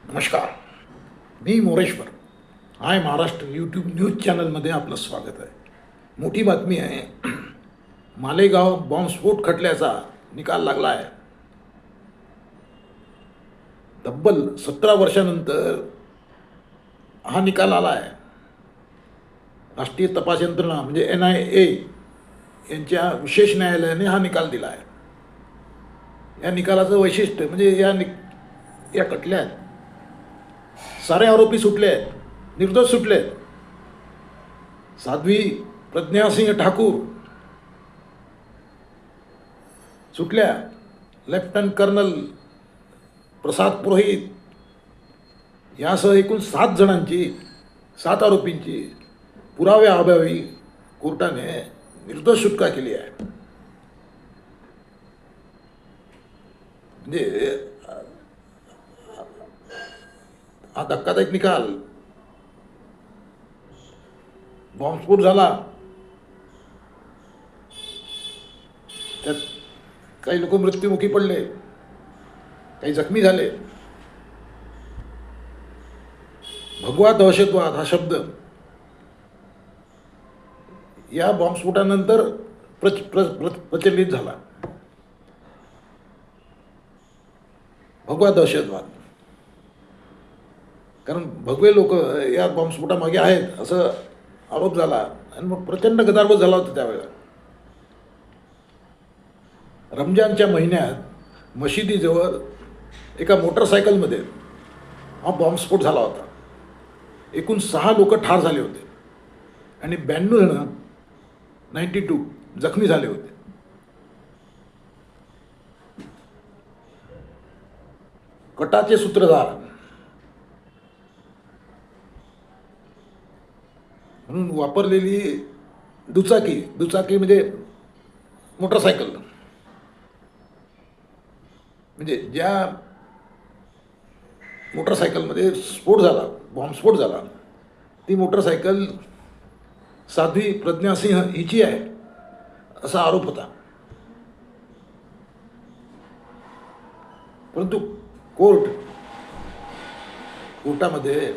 नमस्कार. मी मोरेश्वर. हाय Maharashtra YouTube news चॅनलमध्ये आपलं स्वागत आहे. मोठी बातमी आहे. मालेगाव बॉम्बस्फोट खटल्याचा निकाल लागला आहे. तब्बल 17 वर्षानंतर हा निकाल आला आहे. राष्ट्रीय तपास यंत्रणा म्हणजे NIA यांच्या विशेष न्यायालयाने हा निकाल दिला आहे. या निकालाचं वैशिष्ट्य म्हणजे या खटल्यात सारे आरोपी सुटले आहेत, निर्दोष सुटले आहेत. साध्वी प्रज्ञासिंह ठाकूर सुटल्या. लेफ्टनंट कर्नल प्रसाद पुरोहित यासह एकूण 7 आरोपींची पुराव्याअभावी कोर्टाने निर्दोष सुटका केली आहे. म्हणजे हा धक्कादायक निकाल. बॉम्बस्फोट झाला, त्यात काही लोक मृत्युमुखी पडले, काही जखमी झाले. भगवा दहशतवाद हा शब्द या बॉम्बस्फोटानंतर प्रचलित झाला. भगवा दहशतवाद, कारण भगवे लोक या बॉम्बस्फोटामागे आहेत असं आरोप झाला आणि मग प्रचंड गदारोळ झाला होता. त्यावेळेला रमजानच्या महिन्यात मशिदीजवळ एका मोटरसायकलमध्ये हा बॉम्बस्फोट झाला होता. एकूण 6 लोक ठार झाले होते आणि 92 जखमी झाले होते. कटाचे सूत्रधार म्हणून वापरलेली दुचाकी म्हणजे मोटरसायकल, म्हणजे ज्या मोटरसायकलमध्ये बॉम्बस्फोट झाला ती मोटरसायकल साध्वी प्रज्ञासिंह हिची आहे असा आरोप होता. परंतु कोर्टामध्ये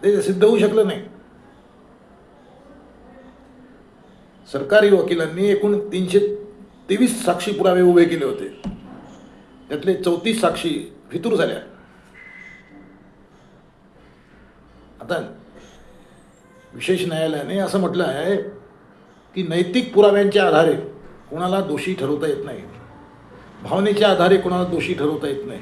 ते सिद्ध होऊ शकलं नाही. सरकारी वकिलांनी एकूण 323 साक्षी पुरावे उभे केले होते. त्यातले 34 साक्षी फितूर झाल्या. आता विशेष न्यायालयाने असं म्हटलं आहे की नैतिक पुराव्यांच्या आधारे कोणाला दोषी ठरवता येत नाही, भावनेच्या आधारे कोणाला दोषी ठरवता येत नाही.